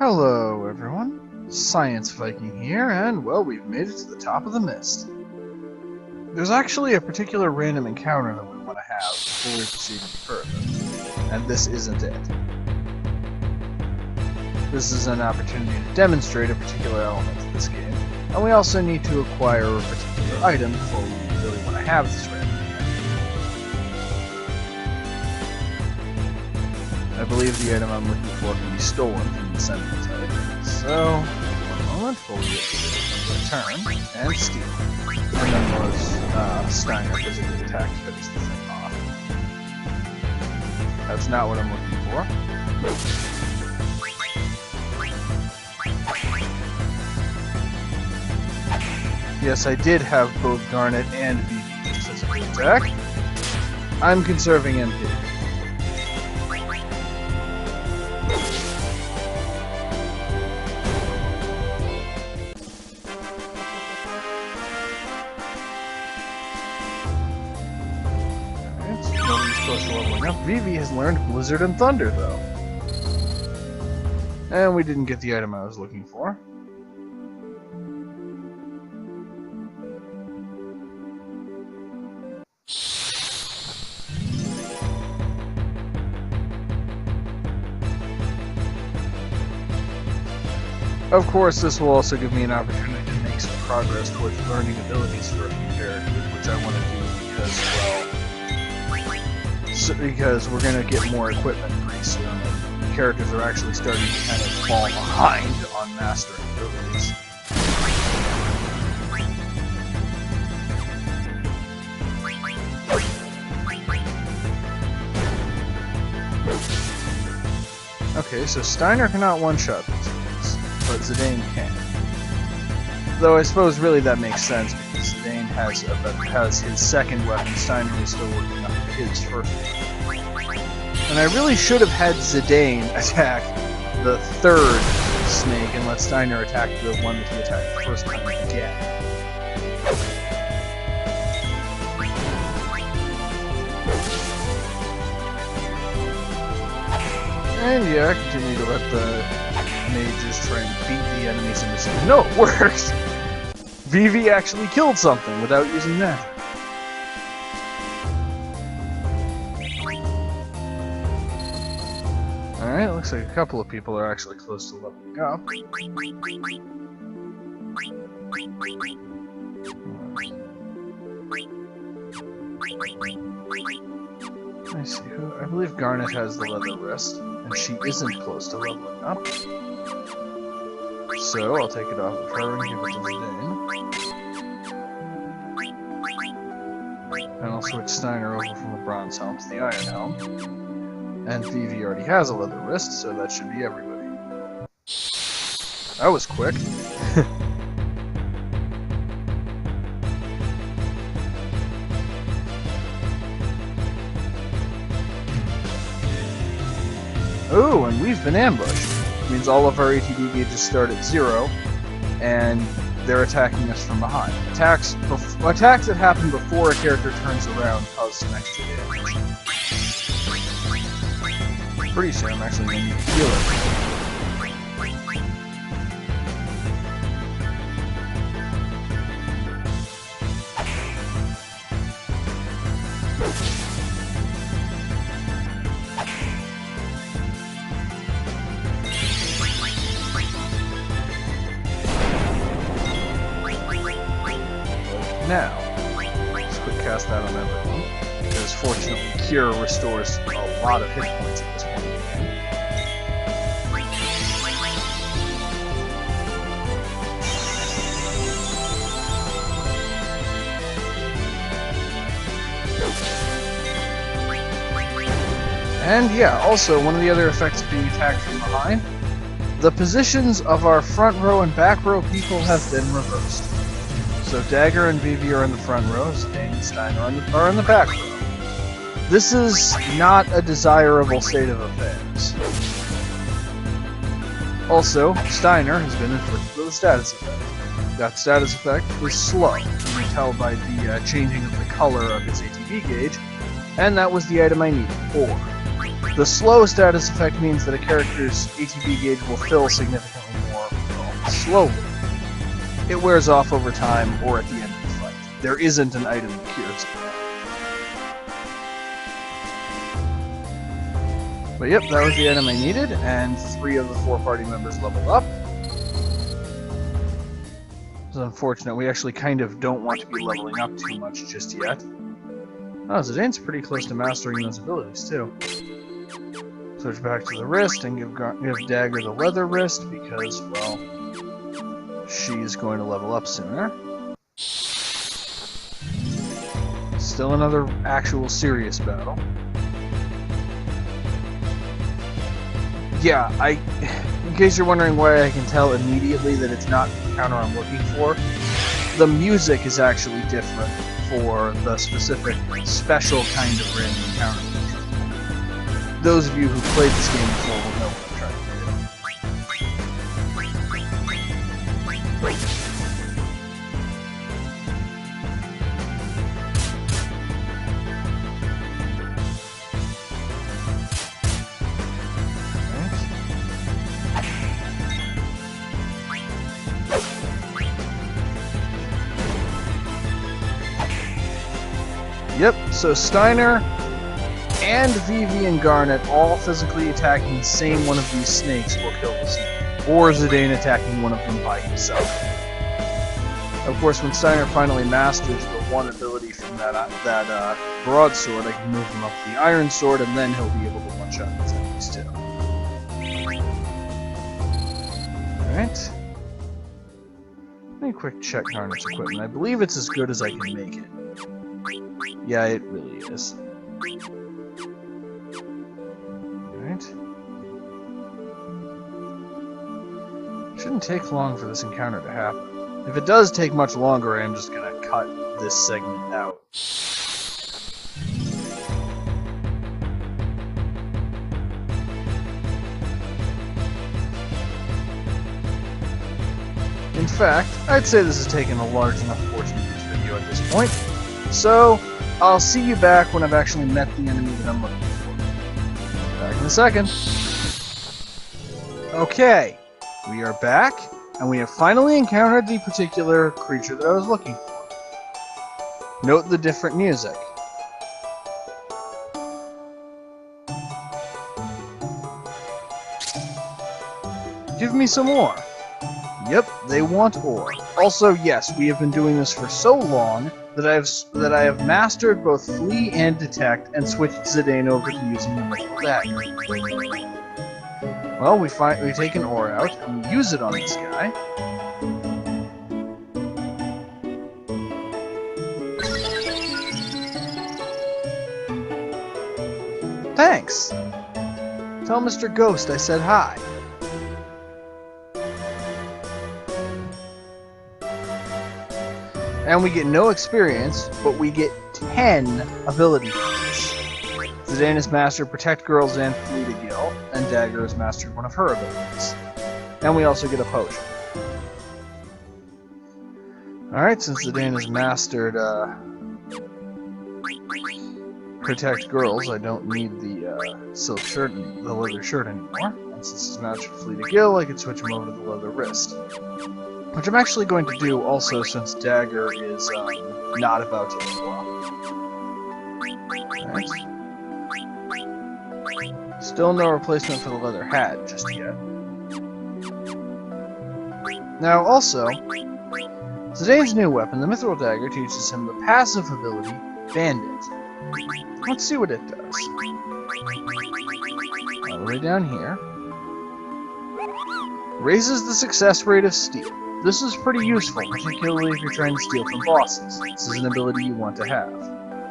Hello everyone, Science Viking here, and well, we've made it to the top of the mist. There's actually a particular random encounter that we want to have before we proceed any further, and this isn't it. This is an opportunity to demonstrate a particular element of this game, and we also need to acquire a particular item before we really want to have this random encounter. I believe the item I'm looking for can be stolen from the center type. So, one moment before we return and steal. And then was Steiner physically attack to finish the thing off. That's not what I'm looking for. Yes, I did have both Garnet and BB physically attack. I'm conserving MP. Vivi has learned Blizzard and Thunder, though. And we didn't get the item I was looking for. Of course, this will also give me an opportunity to make some progress towards learning abilities for a few characters, which I want to do because, well, because we're going to get more equipment pretty soon, and characters are actually starting to kind of fall behind on mastering abilities. Okay, so Steiner cannot one-shot these things, but Zidane can. Though I suppose really that makes sense, because Zidane has his second weapon, Steiner is still working on his first one. And I really should have had Zidane attack the third snake and let Steiner attack the one that he attacked the first time again. And yeah, continue to let the mages try and beat the enemies in this game. No, it worked! Vivi actually killed something without using magic. Alright, looks like a couple of people are actually close to leveling up. I see who. I believe Garnet has the leather wrist, and she isn't close to leveling up. So I'll take it off of her and give it to Zidane. And I'll switch Steiner over from the bronze helm to the iron helm. And Vivi already has a leather wrist, so that should be everybody. That was quick. Ooh, and we've been ambushed. It means all of our ATB gauges start at 0, and they're attacking us from behind. Attacks that happen before a character turns around cause some extra damage. Pretty sure I'm actually going to need to heal it. Now, let's quick cast that on everyone, because fortunately Cure restores a lot of hit points at this point in the game. And yeah, also, one of the other effects of being attacked from behind, the positions of our front row and back row people have been reversed. So Dagger and Vivi are in the front row, Zidane and Steiner are in the back row. This is not a desirable state of affairs. Also, Steiner has been inflicted with a status effect. That status effect is slow, you can tell by the changing of the color of his ATB gauge, and that was the item I needed, 4. The slow status effect means that a character's ATB gauge will fill significantly more slowly. It wears off over time or at the end of the fight. There isn't an item that cures it. But yep, that was the item I needed, and 3 of the 4 party members leveled up. It's unfortunate, we actually kind of don't want to be leveling up too much just yet. Oh, Zidane's pretty close to mastering those abilities, too. Switch back to the wrist and give Dagger the leather wrist because, well, she's going to level up sooner. Still another actual serious battle. Yeah, in case you're wondering why I can tell immediately that it's not the encounter I'm looking for, the music is actually different for the specific special kind of random encounter. Those of you who played this game before will know what I'm trying to do. Yep, so Steiner and Vivi and Garnet all physically attacking the same one of these snakes will kill the snake, or Zidane attacking one of them by himself. Of course, when Steiner finally masters the one ability from that broadsword, I can move him up to the iron sword, and then he'll be able to one-shot these enemies too. Alright. Let me quick check Garnet's equipment. I believe it's as good as I can make it. Yeah, it really is. Alright. Shouldn't take long for this encounter to happen. If it does take much longer, I'm just gonna cut this segment out. In fact, I'd say this has taken a large enough portion of this video at this point. So, I'll see you back when I've actually met the enemy that I'm looking for. Back in a second. Okay, we are back, and we have finally encountered the particular creature that I was looking for. Note the different music. Give me some ore. Yep, they want ore. Also, yes, we have been doing this for so long that I have mastered both Flee and Detect and switched Zidane over to using the Mythical Dagger. Well, we take an ore out and we use it on this guy. Thanks! Tell Mr. Ghost I said hi. And we get no experience, but we get 10 ability points. Zidane has mastered Protect Girls and Flee to Gil, and Dagger has mastered one of her abilities. And we also get a potion. Alright, since Zidane has mastered Protect Girls, I don't need the silk shirt and the leather shirt anymore. And since he's mastered Flee to Gil, I can switch him over to the leather wrist. Which I'm actually going to do also since Dagger is not about to level up. Right. Still no replacement for the leather hat just yet. Now also, Zidane's new weapon, the Mithril Dagger, teaches him the passive ability, Bandit. Let's see what it does. All the way down here. Raises the success rate of steal. This is pretty useful, particularly if you're trying to steal from bosses. This is an ability you want to have.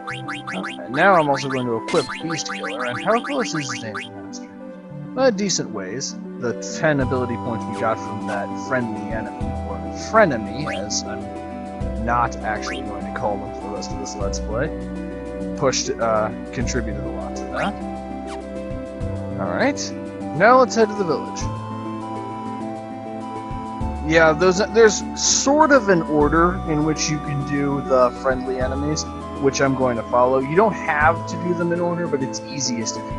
And now I'm also going to equip Beast Killer, and how close is Zidane's master? Decent ways. The 10 ability points we got from that friendly enemy, or frenemy, as I'm not actually going to call them for the rest of this Let's Play, contributed a lot to that. Alright, now let's head to the village. Yeah, there's sort of an order in which you can do the friendly enemies, which I'm going to follow. You don't have to do them in order, but it's easiest if you do.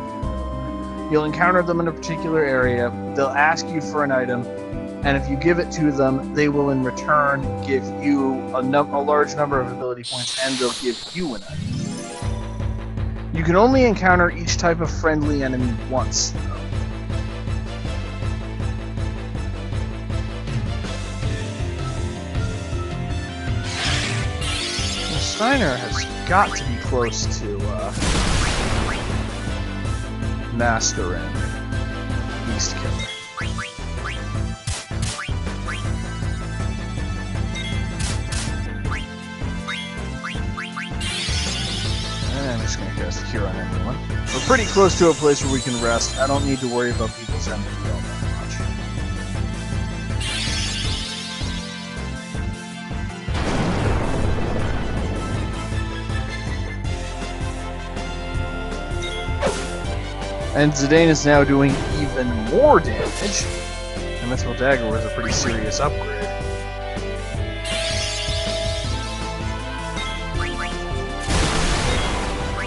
You'll encounter them in a particular area, they'll ask you for an item, and if you give it to them, they will in return give you a large number of ability points, and they'll give you an item. You can only encounter each type of friendly enemy once, though. Steiner has got to be close to Master and Beast Killer. And I'm just going to cast Cure on everyone. We're pretty close to a place where we can rest. I don't need to worry about people's energy all that much. And Zidane is now doing even more damage. And Mithril Dagger was a pretty serious upgrade.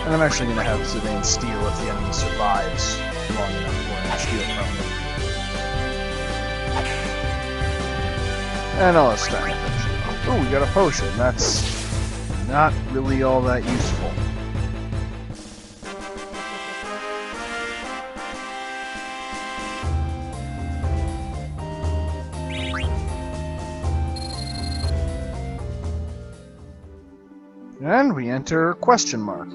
And I'm actually going to have Zidane steal if the enemy survives long enough for him to steal from him. And I'll have Steiner finish it. Oh, we got a potion. That's not really all that useful. And we enter question mark.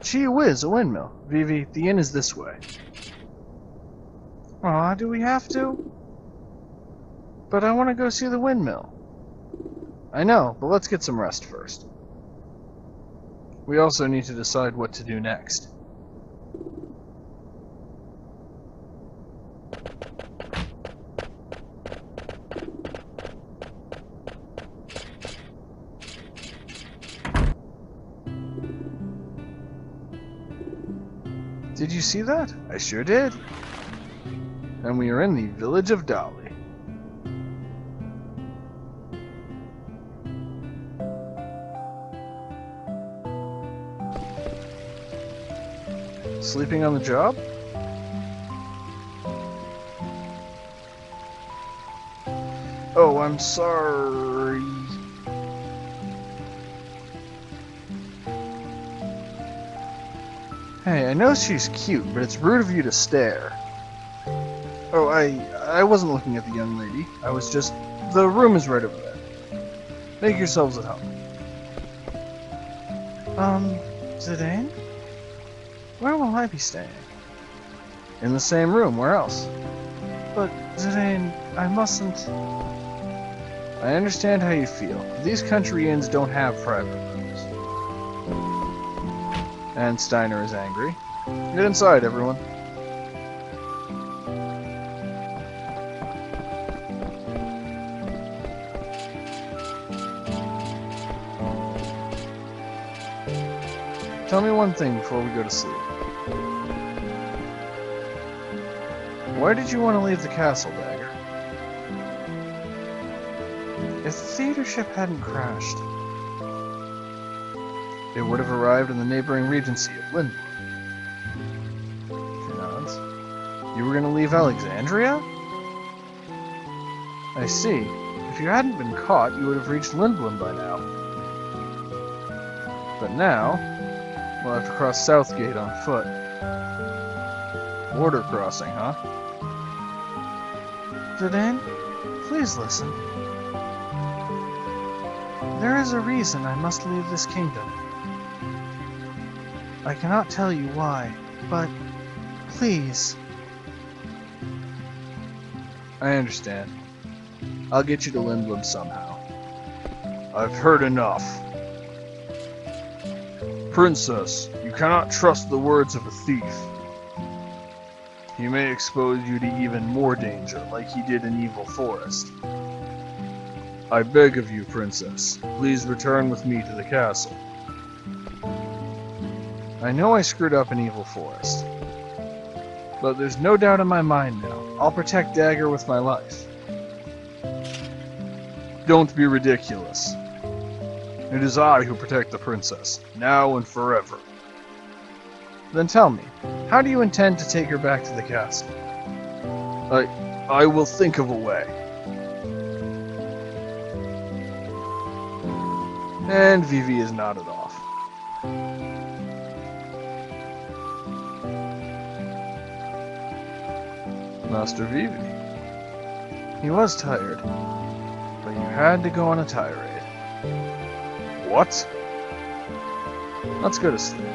Gee whiz, a windmill. Vivi, the inn is this way. Aw, do we have to? But I want to go see the windmill. I know, but let's get some rest first. We also need to decide what to do next. Did you see that? I sure did. And we are in the Village of Dali. Sleeping on the job? Oh, I'm sorry. Hey, I know she's cute, but it's rude of you to stare. Oh, I wasn't looking at the young lady. I was just... The room is right over there. Make yourselves at home. Zidane? Where will I be staying? In the same room, where else? But, Zidane, I mustn't... I understand how you feel. These country inns don't have private rooms. And Steiner is angry. Get inside, everyone. Tell me one thing before we go to sleep. Why did you want to leave the castle, Dagger? If the theater ship hadn't crashed, it would have arrived in the neighboring regency of Lindblom. She nods. You were going to leave Alexandria? I see. If you hadn't been caught, you would have reached Lindblom by now. But now, we'll have to cross Southgate on foot. Border crossing, huh? Zidane, please listen. There is a reason I must leave this kingdom. I cannot tell you why, but please. I understand. I'll get you to Lindblom somehow. I've heard enough. Princess, you cannot trust the words of a thief. He may expose you to even more danger, like he did in Evil Forest. I beg of you, Princess, please return with me to the castle. I know I screwed up in Evil Forest, but there's no doubt in my mind now. I'll protect Dagger with my life. Don't be ridiculous. It is I who protect the princess, now and forever. Then tell me, how do you intend to take her back to the castle? I will think of a way. And Vivi is nodded off. Master Vivi. He was tired, but you had to go on a tirade. What? Let's go to sleep.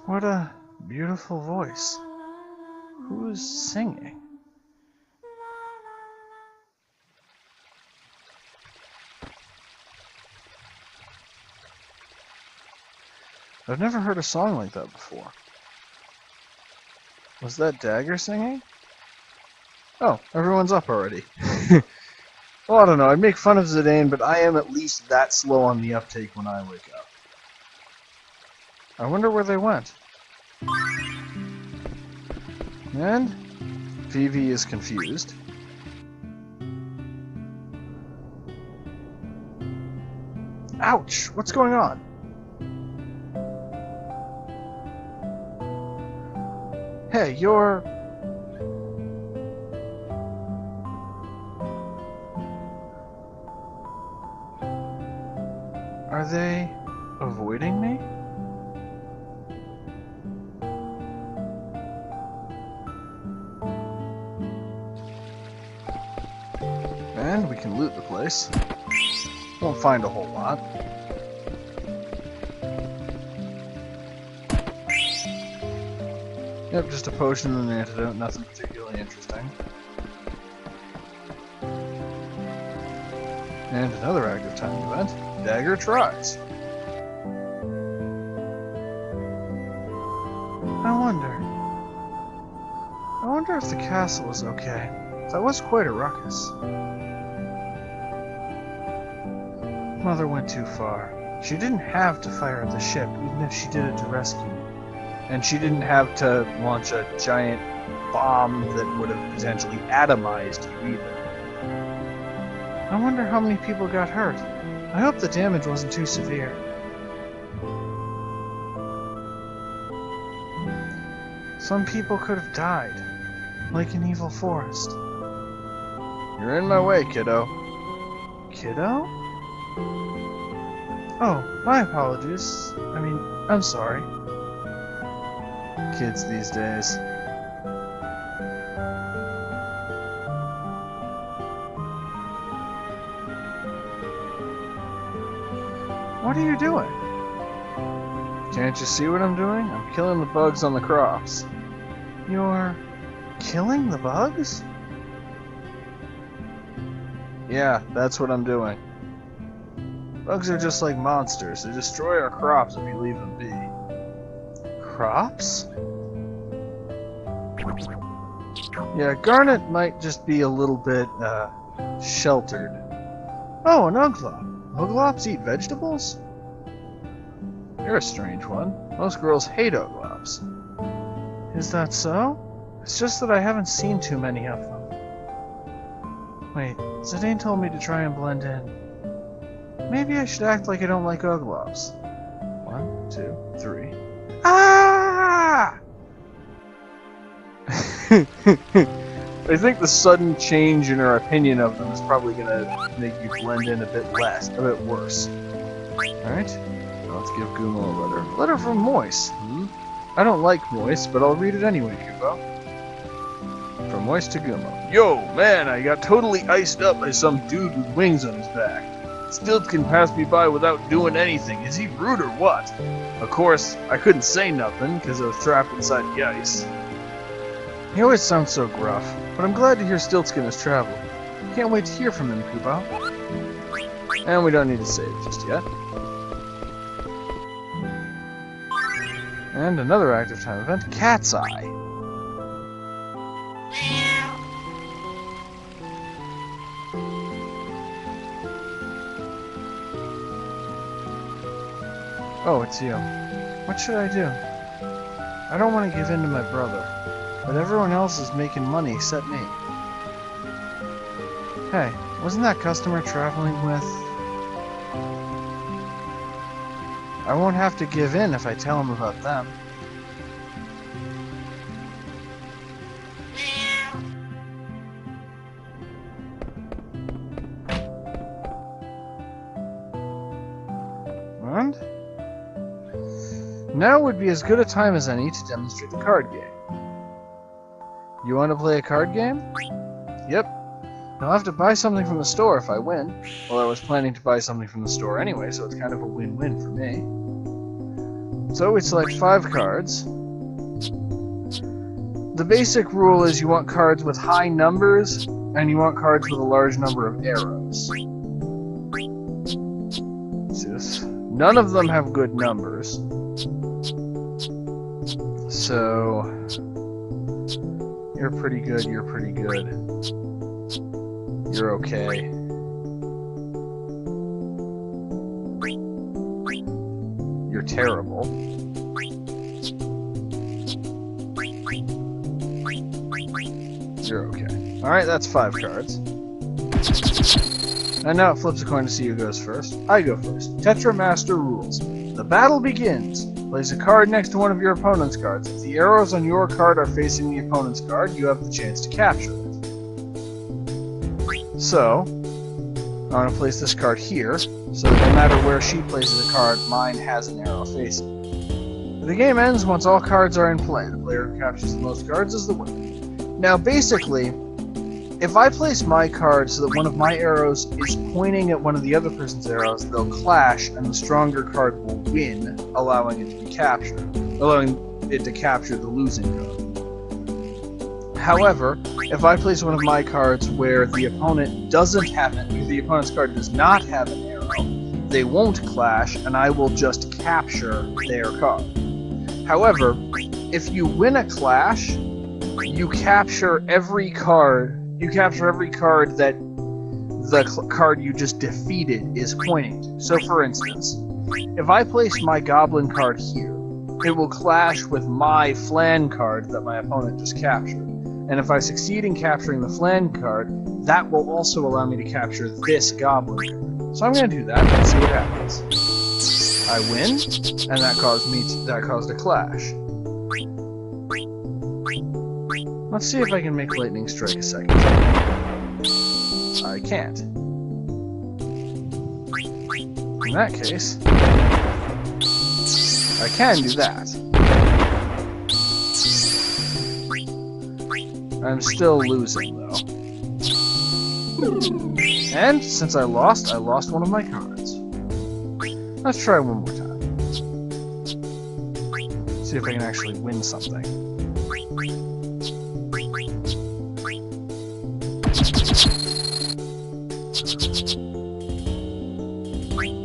What a beautiful voice. Who's singing? I've never heard a song like that before. Was that Dagger singing? Oh, everyone's up already. Well, I don't know. I'd make fun of Zidane, but I am at least that slow on the uptake when I wake up. I wonder where they went. And Vivi is confused. Ouch! What's going on? Hey, you're... Are they avoiding me? And we can loot the place. Won't find a whole lot. Yep, just a potion and an antidote, nothing particularly interesting. And another active time event, Dagger tries. I wonder if the castle is okay. That was quite a ruckus. Mother went too far. She didn't have to fire at the ship, even if she did it to rescue me. And she didn't have to launch a giant bomb that would have potentially atomized you either. I wonder how many people got hurt. I hope the damage wasn't too severe. Some people could have died, like an evil forest. You're in my way, kiddo. Kiddo? Oh, my apologies. I'm sorry. Kids these days. What are you doing? Can't you see what I'm doing? I'm killing the bugs on the crops. You're killing the bugs? Yeah, that's what I'm doing. Bugs are just like monsters. They destroy our crops if you leave them be. Crops? Yeah, Garnet might just be a little bit, sheltered. Oh, an Uglop. Uglops eat vegetables? You're a strange one. Most girls hate Uglops. Is that so? It's just that I haven't seen too many of them. Wait, Zidane told me to try and blend in. Maybe I should act like I don't like Uglops. 1, 2, 3. Ah! I think the sudden change in her opinion of them is probably gonna make you blend in a bit worse. Alright, let's give Gumo a letter. Letter from Moise. I don't like Moise, but I'll read it anyway, Kubo. From Moise to Gumo. Yo, man, I got totally iced up by some dude with wings on his back. Stiltzkin passed me by without doing anything. Is he rude or what? Of course, I couldn't say nothing, because I was trapped inside the ice. He always sounds so gruff, but I'm glad to hear Stiltzkin has traveled. Can't wait to hear from him, Kubo. And we don't need to save just yet. And another active time event, Cat's Eye. Oh, it's you. What should I do? I don't want to give in to my brother, but everyone else is making money except me. Hey, wasn't that customer traveling with... I won't have to give in if I tell him about them. And? Now would be as good a time as any to demonstrate the card game. You want to play a card game? Yep. I'll have to buy something from the store if I win. Well, I was planning to buy something from the store anyway, so it's kind of a win-win for me. So we select 5 cards. The basic rule is you want cards with high numbers, and you want cards with a large number of arrows. See this? None of them have good numbers. So... You're pretty good, you're pretty good. You're okay. You're terrible. You're okay. Alright, that's 5 cards. And now it flips a coin to see who goes first. I go first. Tetra Master rules. The battle begins. Place a card next to one of your opponent's cards. If the arrows on your card are facing the opponent's card, you have the chance to capture it. So, I'm going to place this card here, so that no matter where she places a card, mine has an arrow facing. The game ends once all cards are in play. The player who captures the most cards is the winner. Now, basically, if I place my card so that one of my arrows is pointing at one of the other person's arrows, they'll clash, and the stronger card will win, allowing it to be captured, allowing it to capture the losing card. However, if I place one of my cards where the opponent doesn't have it, the opponent's card does not have an arrow, they won't clash, and I will just capture their card. However, if you win a clash, you capture every card. You capture every card that the card you just defeated is pointing to. So, for instance, if I place my Goblin card here, it will clash with my Flan card that my opponent just captured. And if I succeed in capturing the Flan card, that will also allow me to capture this Goblin card. So I'm going to do that and see what happens. I win, and that caused a clash. Let's see if I can make Lightning Strike a second time. I can't. In that case, I can do that. I'm still losing, though. And, since I lost one of my cards. Let's try one more time. See if I can actually win something.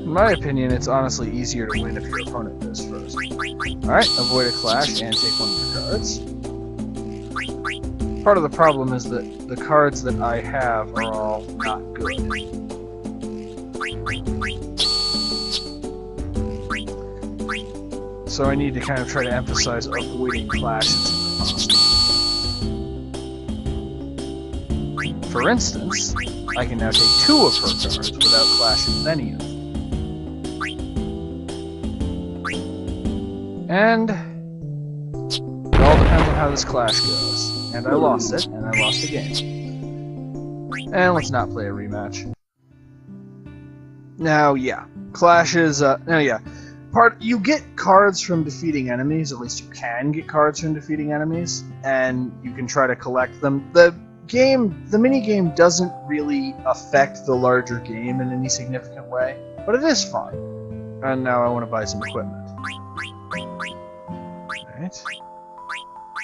In my opinion, it's honestly easier to win if your opponent goes first. Alright, avoid a clash and take one of your cards. Part of the problem is that the cards that I have are all not good. So I need to kind of try to emphasize avoiding clashes if possible. For instance, I can now take 2 of her cards without clashing with any of them. And it all depends on how this clash goes. And I lost it, and I lost the game. And let's not play a rematch. Now, yeah. Clashes, you get cards from defeating enemies, at least you can get cards from defeating enemies, and you can try to collect them. The mini-game doesn't really affect the larger game in any significant way, but it is fun. And now I want to buy some equipment. Alright.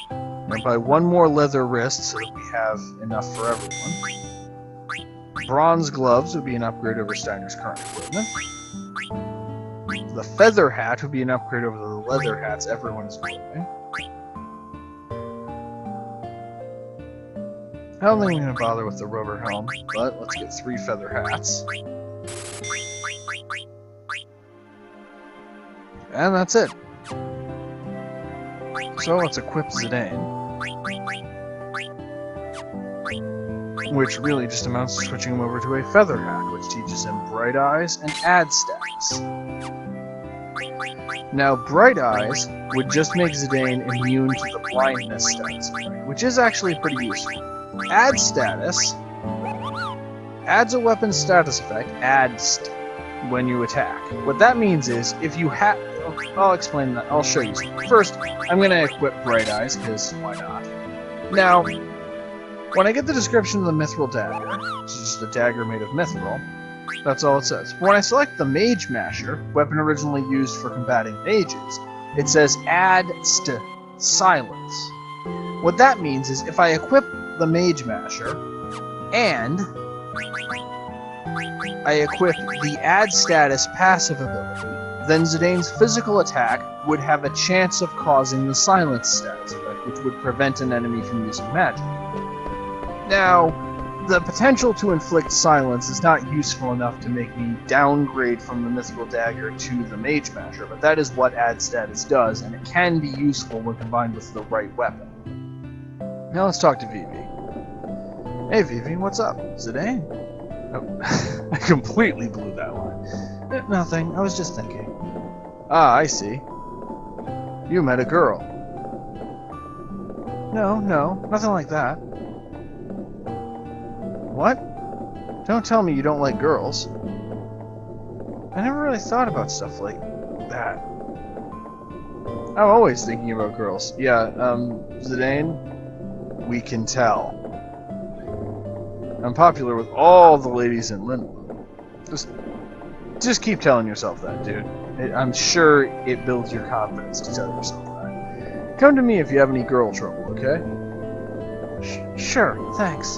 I'm going to buy one more leather wrist so that we have enough for everyone. Bronze gloves would be an upgrade over Steiner's current equipment. The feather hat would be an upgrade over the leather hats everyone is wearing. I don't think I'm going to bother with the rubber helm, but let's get 3 feather hats. And that's it. So let's equip Zidane. Which really just amounts to switching him over to a Feather Hat, which teaches him Bright Eyes and Add status. Now, Bright Eyes would just make Zidane immune to the blindness status, which is actually pretty useful. Add status adds a weapon status effect, when you attack. What that means is, if you have... I'll explain that. I'll show you something. First, I'm going to equip Bright Eyes, because why not? Now, when I get the description of the Mithril Dagger, which is just a dagger made of Mithril, that's all it says. When I select the Mage Masher, weapon originally used for combating mages, it says Add Silence. What that means is, if I equip the Mage Masher, and I equip the Add Status passive ability, then Zidane's physical attack would have a chance of causing the Silence status effect, which would prevent an enemy from using magic. Now, the potential to inflict silence is not useful enough to make me downgrade from the Mithril Dagger to the Mage Masher, but that is what Add Status does, and it can be useful when combined with the right weapon. Now let's talk to Vivi. Hey Vivi, what's up? Zidane? Oh, I completely blew that one. Nothing, I was just thinking. Ah, I see. You met a girl. No, nothing like that. What? Don't tell me you don't like girls. I never really thought about stuff like that. I'm always thinking about girls. Yeah, Zidane, we can tell. I'm popular with all the ladies in Linwood. Just keep telling yourself that, dude. I'm sure it builds your confidence to tell yourself that. Come to me if you have any girl trouble, okay? Sure, thanks.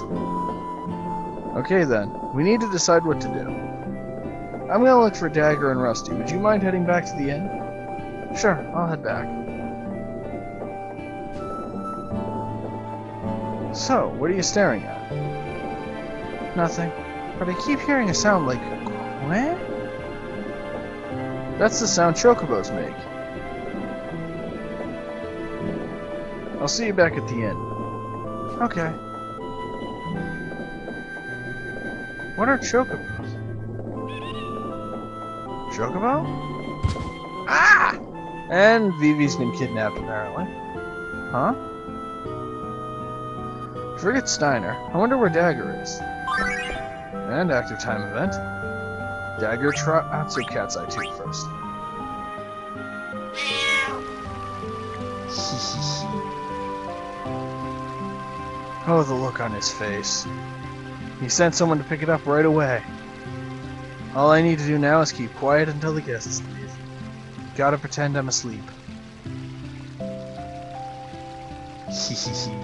Okay then, we need to decide what to do. I'm gonna look for Dagger and Rusty. Would you mind heading back to the inn? Sure, I'll head back. So, what are you staring at? Nothing. But I keep hearing a sound like... What? That's the sound chocobos make. I'll see you back at the inn. Okay. What are chocobos? Chocobo? Ah! And Vivi's been kidnapped, apparently. Huh? Forget Steiner. I wonder where Dagger is. And active time event. Dagger I'll say Cat's Eye 2 first. Oh, the look on his face. He sent someone to pick it up right away. All I need to do now is keep quiet until the guests leave. Gotta pretend I'm asleep. Hehehe.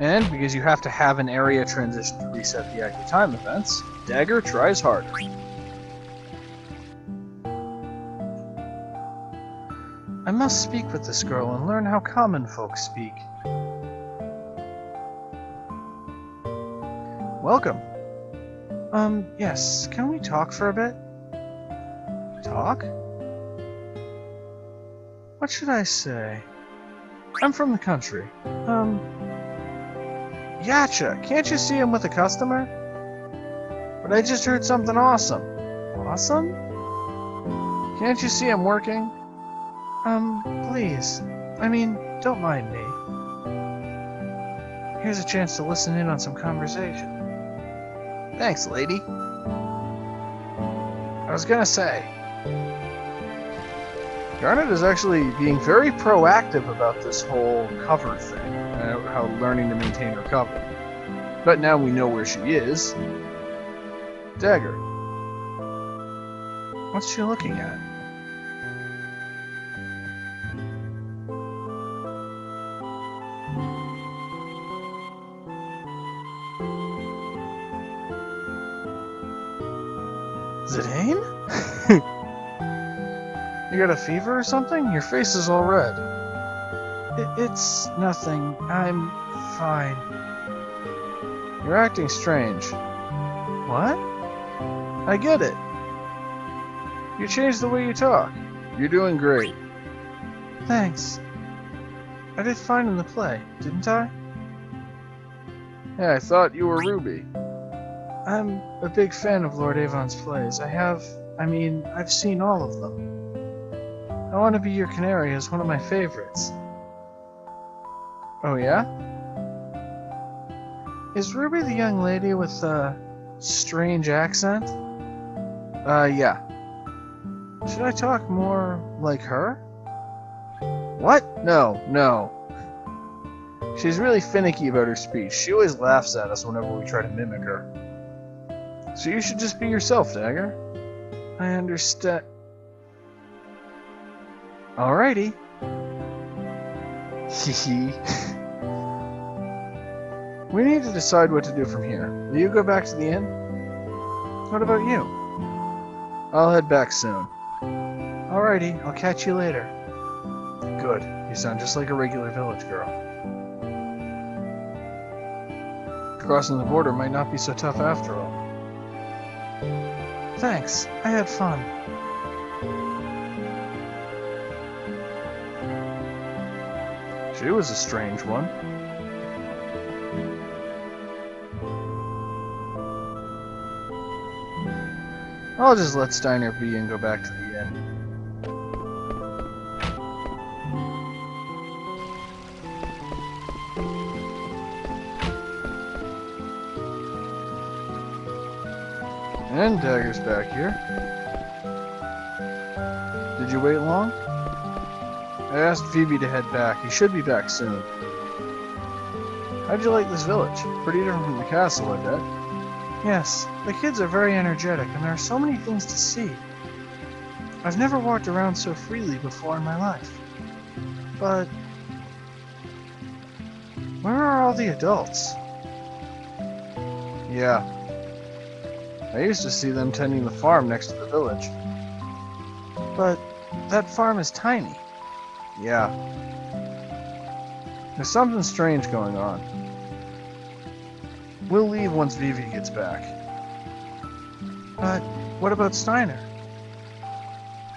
And because you have to have an area transition to reset the active time events, Dagger tries harder. I must speak with this girl and learn how common folk speak. Welcome. Yes, can we talk for a bit? Talk? What should I say? I'm from the country. Gotcha! Can't you see I'm with a customer? But I just heard something awesome. Awesome? Can't you see I'm working? Please. I mean, don't mind me. Here's a chance to listen in on some conversation. Thanks, lady. I was gonna say, Garnet is actually being very proactive about this whole cover thing, how learning to maintain her cover. But now we know where she is. Dagger. What's she looking at? Zidane? You got a fever or something? Your face is all red. It's nothing. I'm fine. You're acting strange. What? I get it. You changed the way you talk. You're doing great. Thanks. I did fine in the play, didn't I? Yeah, I thought you were Ruby. I'm a big fan of Lord Avon's plays. I've seen all of them. I Want to Be Your Canary is one of my favorites. Oh yeah? Is Ruby the young lady with the strange accent? Yeah. Should I talk more like her? What? No. She's really finicky about her speech. She always laughs at us whenever we try to mimic her. So you should just be yourself, Dagger. I understand. Alrighty. Hehe. We need to decide what to do from here. Will you go back to the inn? What about you? I'll head back soon. Alrighty, I'll catch you later. Good. You sound just like a regular village girl. Crossing the border might not be so tough after all. Thanks. I had fun. She was a strange one. I'll just let Steiner be and go back to the inn. And Dagger's back here. Did you wait long? I asked Phoebe to head back. He should be back soon. How'd you like this village? Pretty different from the castle, I bet. Yes, the kids are very energetic, and there are so many things to see. I've never walked around so freely before in my life. But where are all the adults? Yeah. I used to see them tending the farm next to the village. But that farm is tiny. Yeah. There's something strange going on. We'll leave once Vivi gets back. But what about Steiner?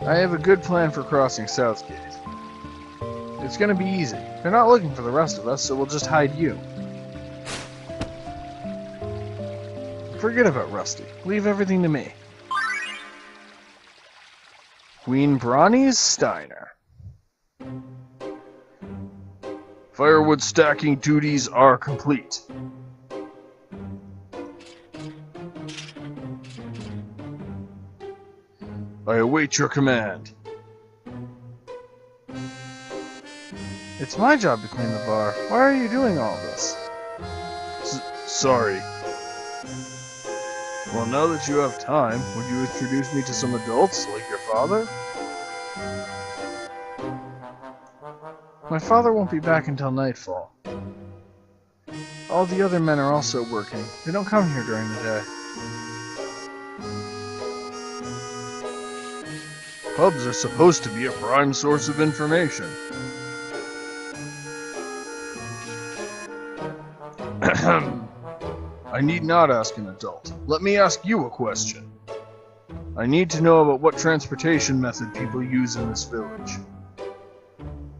I have a good plan for crossing Southgate. It's gonna be easy. They're not looking for the rest of us, so we'll just hide you. Forget about Rusty. Leave everything to me. Queen Bronny's Steiner. Firewood stacking duties are complete. I await your command. It's my job to clean the bar. Why are you doing all this? Sorry. Well, now that you have time, would you introduce me to some adults, like your father? My father won't be back until nightfall. All the other men are also working. They don't come here during the day. Pubs are supposed to be a prime source of information. I need not ask an adult. Let me ask you a question. I need to know about what transportation method people use in this village.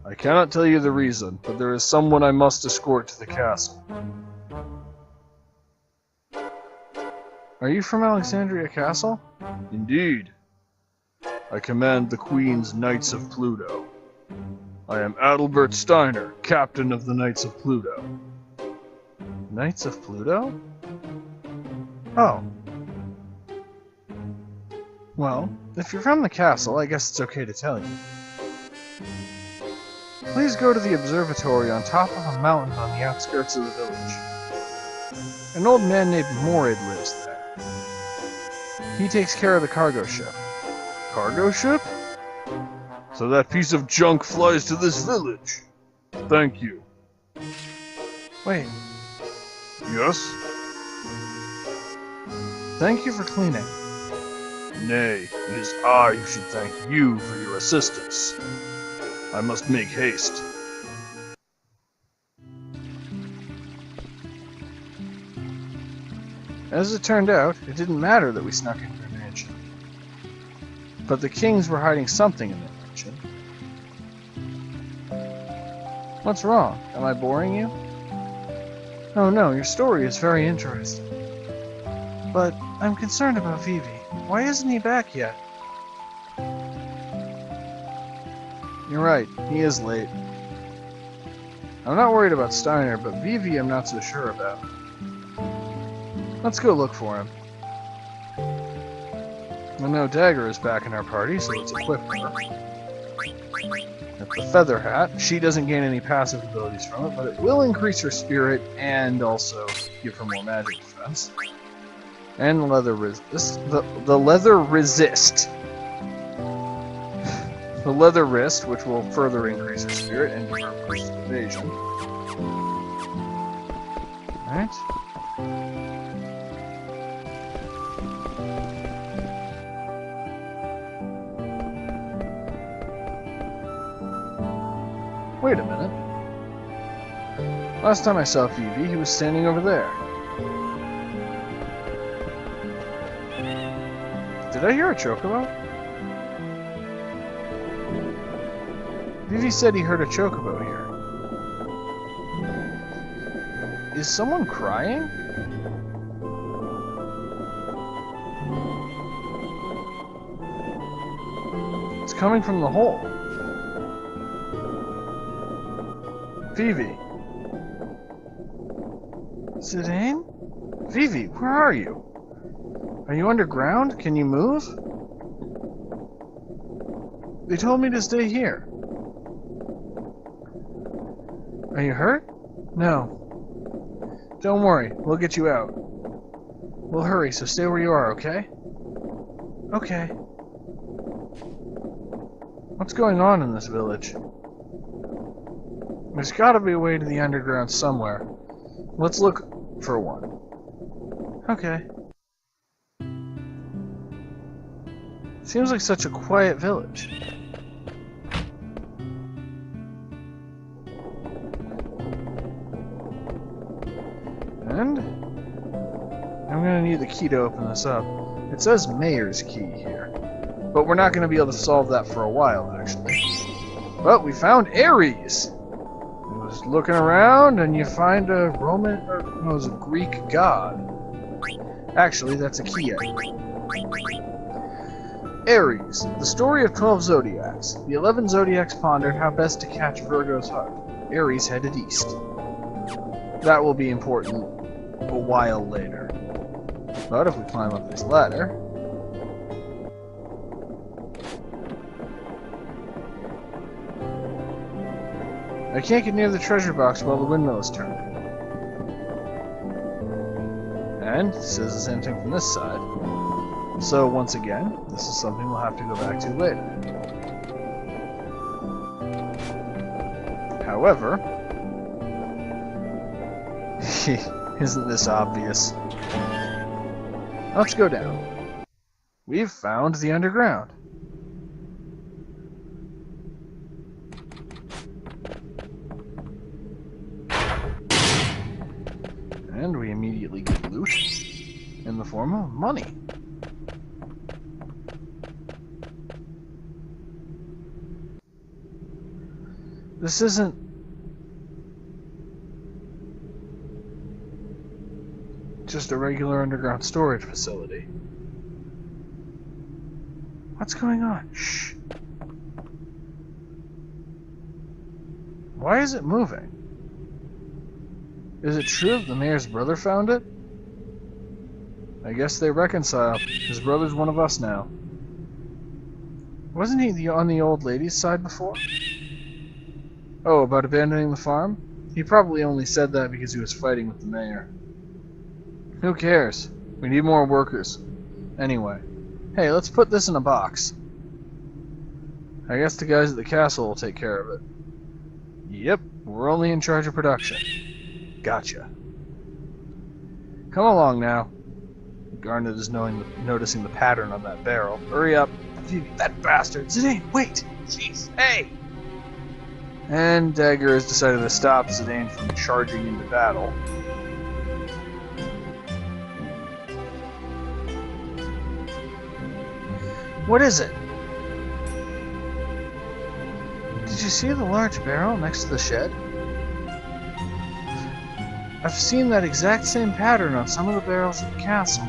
I cannot tell you the reason, but there is someone I must escort to the castle. Are you from Alexandria Castle? Indeed. I command the Queen's Knights of Pluto. I am Adalbert Steiner, captain of the Knights of Pluto. Knights of Pluto? Oh. Well, if you're from the castle, I guess it's okay to tell you. Please go to the observatory on top of a mountain on the outskirts of the village. An old man named Morid lives there. He takes care of the cargo ship. Cargo ship? So that piece of junk flies to this village. Thank you. Wait. Yes? Thank you for cleaning. Nay, it is I who should thank you for your assistance. I must make haste. As it turned out, it didn't matter that we snuck into their mansion. But the kings were hiding something in their mansion. What's wrong? Am I boring you? Oh no, your story is very interesting. But I'm concerned about Vivi. Why isn't he back yet? You're right, he is late. I'm not worried about Steiner, but Vivi I'm not so sure about. Let's go look for him. I know Dagger is back in our party, so let's equip her. At the Feather Hat, she doesn't gain any passive abilities from it, but it will increase her spirit and also give her more magic defense. And Leather Resist. The Leather Resist. The Leather Wrist, which will further increase her spirit and give her a boost of evasion. Alright. Wait a minute. Last time I saw Vivi, he was standing over there. Did I hear a chocobo? Vivi said he heard a chocobo here. Is someone crying? It's coming from the hole. Vivi. Zidane? Vivi, where are you? Are you underground? Can you move? They told me to stay here. Are you hurt? No. Don't worry, we'll get you out. We'll hurry, so stay where you are, okay? Okay. What's going on in this village? There's gotta be a way to the underground somewhere. Let's look for one. Okay. Seems like such a quiet village. And I'm gonna need the key to open this up. It says Mayor's Key here, but we're not gonna be able to solve that for a while, actually. But we found Aries! I was looking around, and you find a Roman, or no, it was a Greek god. Actually, that's a key item. Aries, the story of 12 zodiacs. The 11 zodiacs pondered how best to catch Virgo's heart. Aries headed east. That will be important a while later. But if we climb up this ladder... I can't get near the treasure box while the windmill is turning. And it says the same thing from this side. So once again, this is something we'll have to go back to later. However... Isn't this obvious? Let's go down. We've found the underground. And we immediately get loot in the form of money. This isn't... just a regular underground storage facility. What's going on? Shh. Why is it moving? Is it true that the mayor's brother found it? I guess they reconciled. His brother's one of us now. Wasn't he on the old lady's side before? Oh, about abandoning the farm? He probably only said that because he was fighting with the mayor. Who cares? We need more workers. Anyway. Hey, let's put this in a box. I guess the guys at the castle will take care of it. Yep, we're only in charge of production. Gotcha. Come along now. Garnet is noticing the pattern on that barrel. Hurry up. That bastard. Zidane, wait! Jeez, hey! And Dagger has decided to stop Zidane from charging into battle. What is it? you see the large barrel next to the shed? I've seen that exact same pattern on some of the barrels at the castle.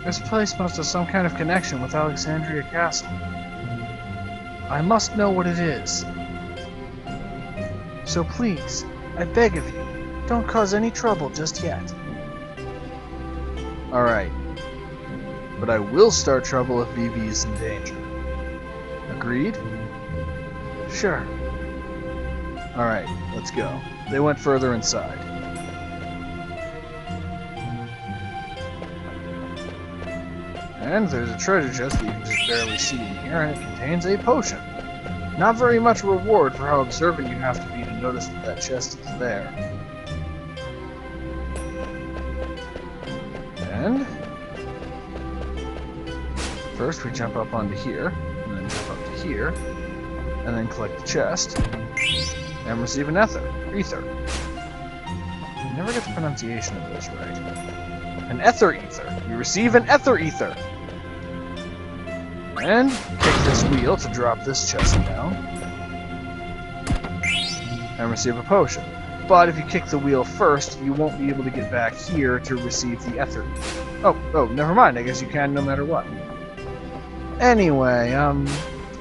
This place must have some kind of connection with Alexandria Castle. I must know what it is. So please, I beg of you, don't cause any trouble just yet. Alright. But I will start trouble if Vivi is in danger. Agreed? Sure. Alright, let's go. They went further inside. And there's a treasure chest that you can just barely see in here, and it contains a potion. Not very much reward for how observant you have to be to notice that that chest is there. And first we jump up onto here, and then jump up to here, and then collect the chest, and receive an ether. You never get the pronunciation of this right. An ether ether. You receive an ether ether. And kick this wheel to drop this chest down. And receive a potion. But if you kick the wheel first, you won't be able to get back here to receive the ether. Oh, never mind. I guess you can no matter what. Anyway,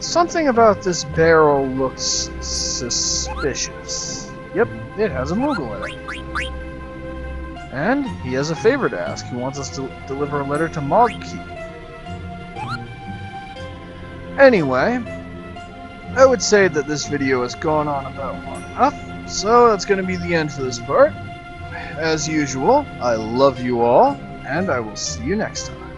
something about this barrel looks suspicious. Yep, it has a Moogle in it. And he has a favor to ask. He wants us to deliver a letter to Mogki. Anyway, I would say that this video has gone on about long enough, so that's going to be the end for this part. As usual, I love you all, and I will see you next time.